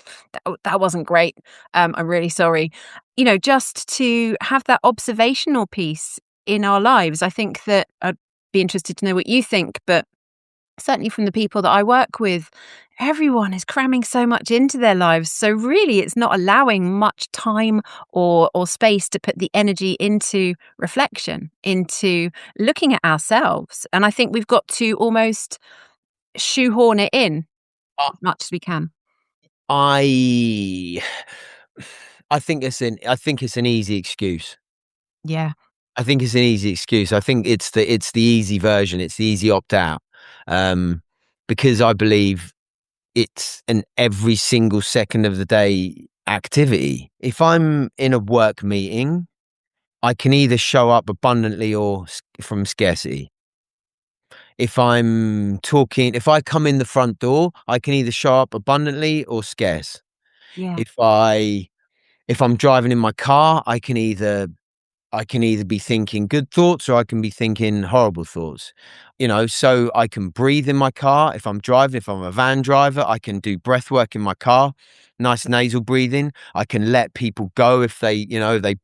that wasn't great, I'm really sorry. Just to have that observational piece in our lives. I think that I'd be interested to know what you think, but certainly from the people that I work with, everyone is cramming so much into their lives. So really, it's not allowing much time or space to put the energy into reflection, into looking at ourselves. And I think we've got to almost shoehorn it in as much as we can. I think it's an easy excuse. Yeah. I think it's an easy excuse. I think it's the easy version. It's the easy opt out. Because I believe it's an every single second of the day activity. If I'm in a work meeting, I can either show up abundantly or from scarcity. If I come in the front door, I can either show up abundantly or scarce. Yeah. If I'm driving in my car, I can either I can either be thinking good thoughts or I can be thinking horrible thoughts, so I can breathe in my car. If I'm driving, if I'm a van driver, I can do breath work in my car, nice nasal breathing. I can let people go if they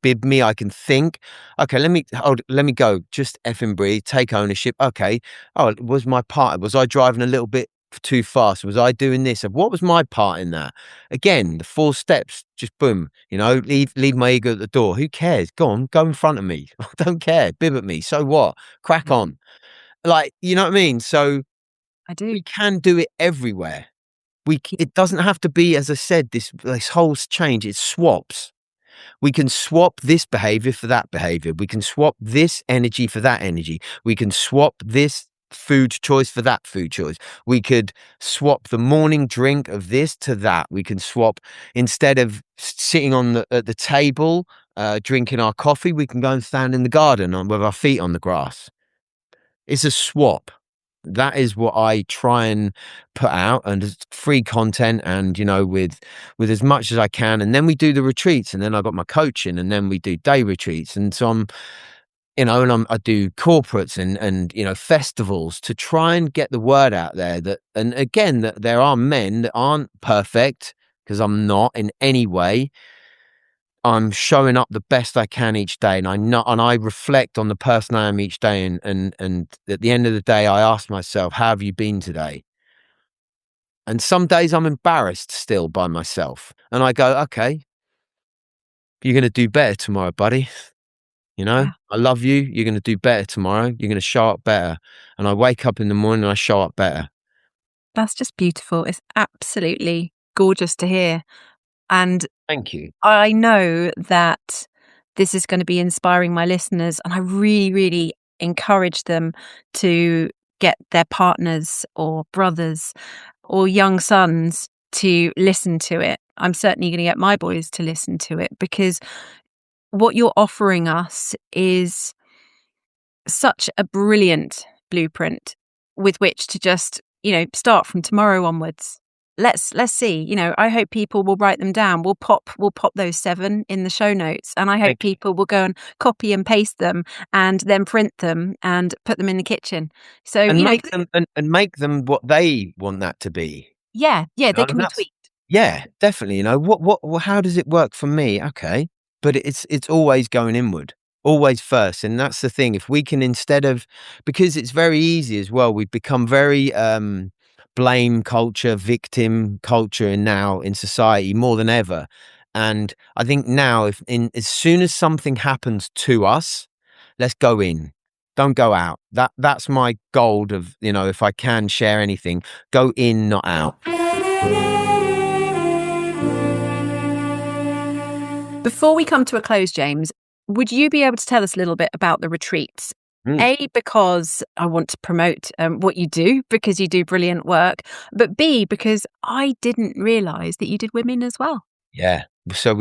bib me. I can think, okay, let me go. Just effing breathe, take ownership. Okay. Oh, was my part? Was I driving a little bit too fast? Was I doing this? What was my part in that? Again, the 4 steps, just boom, leave my ego at the door. Who cares? Go on, go in front of me. I don't care. Bib at me. So what? Crack on. Like, you know what I mean? So I do. we can do it everywhere. It doesn't have to be, as I said, this whole change. It swaps. We can swap this behavior for that behavior. We can swap this energy for that energy. We can swap this food choice for that food choice. We could swap the morning drink of this to that. We can swap, instead of sitting at the table drinking our coffee, we can go and stand in the garden with our feet on the grass. It's a swap. That is what I try and put out, and it's free content, and with as much as I can. And then we do the retreats, and then I got my coaching, and then we do day retreats, and so I do corporates and festivals to try and get the word out there that there are men that aren't perfect, because I'm not in any way. I'm showing up the best I can each day, and I reflect on the person I am each day, and at the end of the day, I ask myself, how have you been today? And some days I'm embarrassed still by myself, and I go, okay, you're going to do better tomorrow, buddy. Yeah. I love you. You're going to do better tomorrow. You're going to show up better. And I wake up in the morning and I show up better. That's just beautiful. It's absolutely gorgeous to hear. And Thank you. I know that this is going to be inspiring my listeners, and I really, really encourage them to get their partners or brothers or young sons to listen to it. I'm certainly going to get my boys to listen to it, because what you're offering us is such a brilliant blueprint with which to just, start from tomorrow onwards. Let's see. I hope people will write them down. We'll pop those 7 in the show notes, and I hope people will go and copy and paste them and then print them and put them in the kitchen. So make them what they want that to be. Yeah, they can be tweaked. Yeah, definitely. How does it work for me? Okay, but it's always going inward, always first, and that's the thing. If we can, because it's very easy as well, we've become very blame culture, victim culture, now in society more than ever. And I think now, as soon as something happens to us, let's go in. Don't go out. That's my goal of, if I can share anything, go in, not out. Before we come to a close, James, would you be able to tell us a little bit about the retreats? A, because I want to promote what you do, because you do brilliant work, but B, because I didn't realise that you did women as well. Yeah. So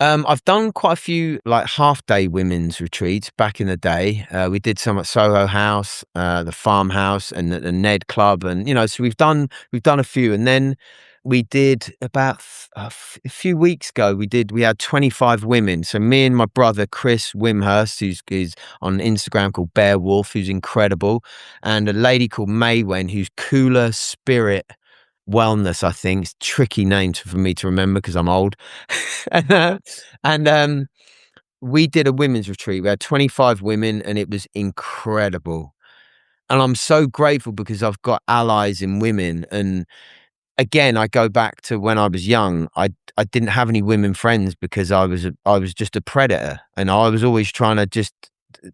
I've done quite a few like half-day women's retreats back in the day. We did some at Soho House, the Farmhouse, and the Ned Club, and so we've done a few, and then we did about a few weeks ago. We had 25 women. So me and my brother Chris Wimhurst, who's on Instagram called Bear Wolf, who's incredible, and a lady called Maywen, who's Cooler Spirit Wellness, I think. It's tricky names for me to remember because I'm old. and we did a women's retreat. We had 25 women, and it was incredible. And I'm so grateful because I've got allies in women. And again, I go back to when I was young. I didn't have any women friends because I was just a predator, and I was always trying to just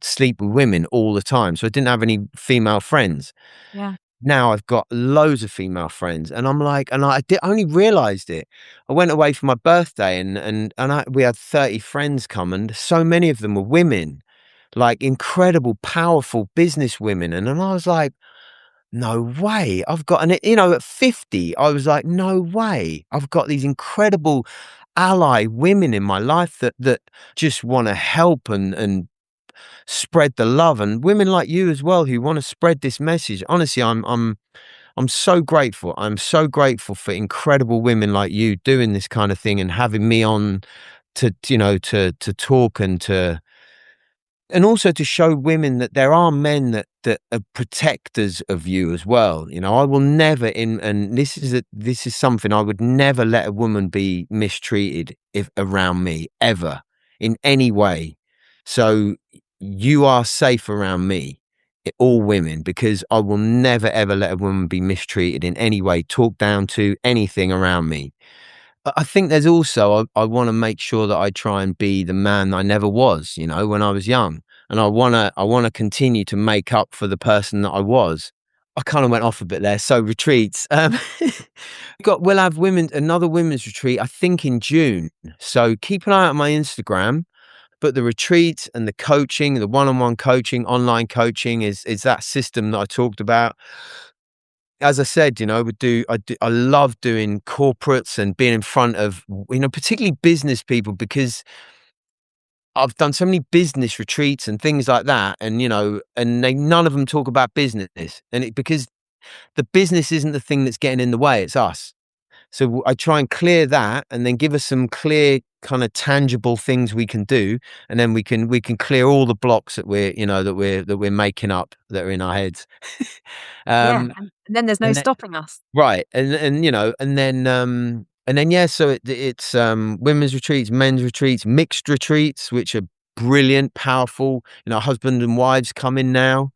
sleep with women all the time. So I didn't have any female friends. Yeah. Now I've got loads of female friends, and I'm like, and I only realized it. I went away for my birthday, and we had 30 friends come, and so many of them were women, like incredible, powerful business women. And then I was like, no way. I've got at 50, I was like, no way. I've got these incredible ally women in my life that just want to help and spread the love, and women like you as well who want to spread this message. Honestly, I'm so grateful. I'm so grateful for incredible women like you doing this kind of thing and having me on to talk and also to show women that there are men that are protectors of you as well. I will never and this is something I would never let a woman be mistreated if around me ever in any way. So you are safe around me, all women, because I will never ever let a woman be mistreated in any way, talk down to anything around me. I think there's also I want to make sure that I try and be the man I never was, when I was young, and I want to continue to make up for the person that I was. I kind of went off a bit there. So retreats, we'll have another women's retreat, I think in June. So keep an eye out on my Instagram. But the retreats and the coaching, the one-on-one coaching, online coaching is that system that I talked about. As I said, I love doing corporates and being in front of, particularly business people, because I've done so many business retreats and things like that. And, none of them talk about business, because the business isn't the thing that's getting in the way. It's us. So I try and clear that, and then give us some clear kind of tangible things we can do, and then we can clear all the blocks that we're making up that are in our heads. And then there's no stopping us. Right. And then, yeah, so it's women's retreats, men's retreats, mixed retreats, which are brilliant, powerful. Husband and wives come in now,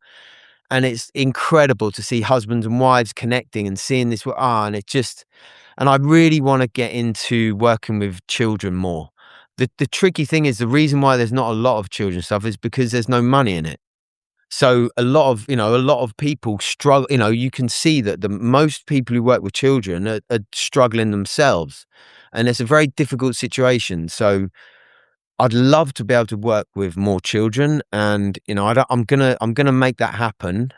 and it's incredible to see husbands and wives connecting and seeing this. And I really want to get into working with children more. The tricky thing is, the reason why there's not a lot of children stuff is because there's no money in it. So a lot of people struggle. You can see that the most people who work with children are struggling themselves, and it's a very difficult situation. So I'd love to be able to work with more children, and I'm gonna make that happen.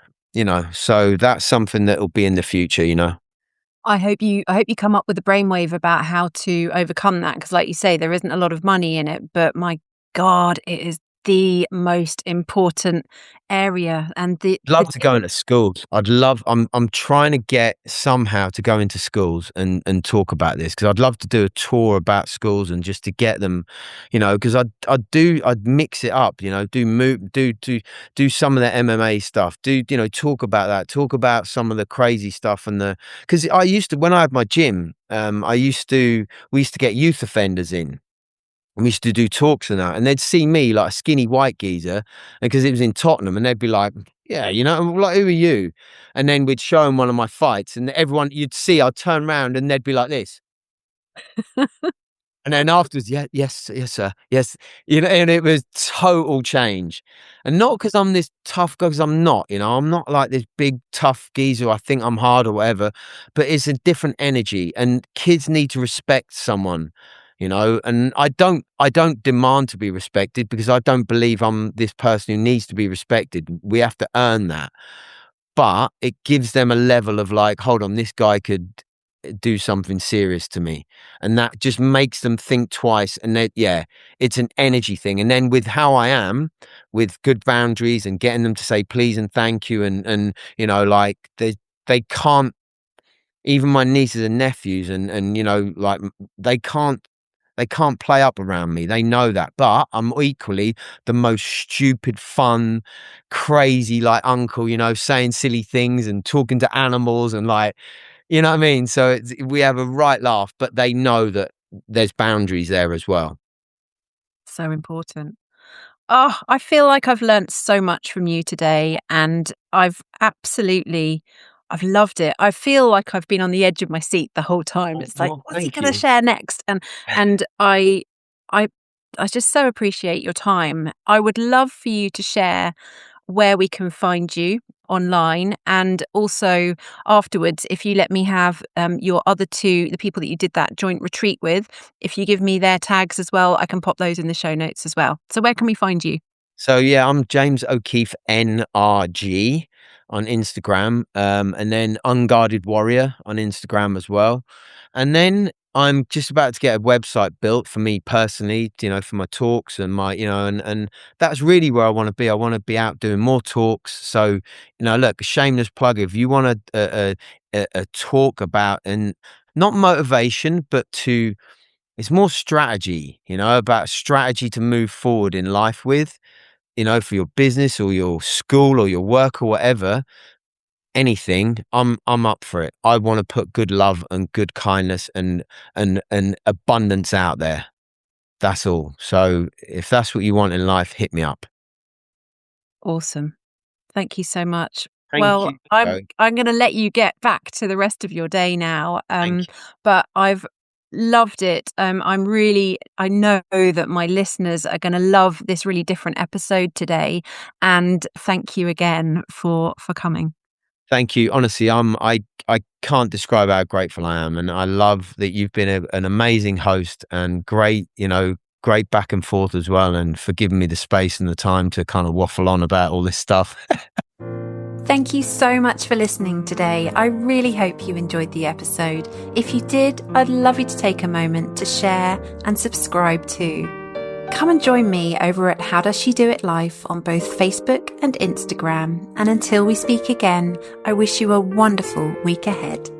So that's something that will be in the future. I hope you come up with a brainwave about how to overcome that, because like you say, there isn't a lot of money in it, but my God, it is the most important area. And Love to go into schools. I'm trying to get somehow to go into schools and talk about this, because I'd love to do a tour about schools and just to get them, because I'd mix it up, do some of the MMA stuff, talk about that, talk about some of the crazy stuff, because when I had my gym, we used to get youth offenders in. We used to do talks and that, and they'd see me like a skinny white geezer, because it was in Tottenham, and they'd be like, "Yeah, like, who are you?" And then we'd show them one of my fights, and you'd see, I'd turn around, and they'd be like this. And then afterwards, yeah, yes, sir, yes, and it was total change, and not because I'm this tough guy, because I'm not, I'm not like this big tough geezer. I think I'm hard or whatever, but it's a different energy, and kids need to respect someone, and I don't demand to be respected, because I don't believe I'm this person who needs to be respected. We have to earn that, but it gives them a level of like, hold on, this guy could do something serious to me, and that just makes them think twice. And it's an energy thing. And then with how I am, with good boundaries and getting them to say please and thank you, and like they can't, even my nieces and nephews, and like they can't play up around me. They know that. But I'm equally the most stupid, fun, crazy, like uncle, saying silly things and talking to animals and like, you know what I mean? So we have a right laugh, but they know that there's boundaries there as well. So important. Oh, I feel like I've learnt so much from you today, and I've loved it. I feel like I've been on the edge of my seat the whole time. It's like, what's he going to share next? And I just so appreciate your time. I would love for you to share where we can find you online, and also afterwards, if you let me have your other two, the people that you did that joint retreat with, if you give me their tags as well, I can pop those in the show notes as well. So where can we find you? So yeah, I'm James O'Keefe NRG on Instagram, and then Unguarded Warrior on Instagram as well. And then I'm just about to get a website built for me personally, for my talks and my, and that's really where I want to be. I want to be out doing more talks. So, look, shameless plug. If you want a talk about, and not motivation, but to It's more strategy, about strategy to move forward in life with, for your business or your school or your work or whatever, anything. I'm up for it. I want to put good love and good kindness and abundance out there. That's all. So if that's what you want in life, hit me up. Awesome. Thank you so much. Thank you. I'm going to let you get back to the rest of your day now. But I've loved it. I know that my listeners are going to love this really different episode today. And thank you again for coming. Thank you. Honestly, I can't describe how grateful I am, and I love that you've been an amazing host and great back and forth as well, and for giving me the space and the time to kind of waffle on about all this stuff. Thank you so much for listening today. I really hope you enjoyed the episode. If you did, I'd love you to take a moment to share and subscribe too. Come and join me over at How Does She Do It Life on both Facebook and Instagram. And until we speak again, I wish you a wonderful week ahead.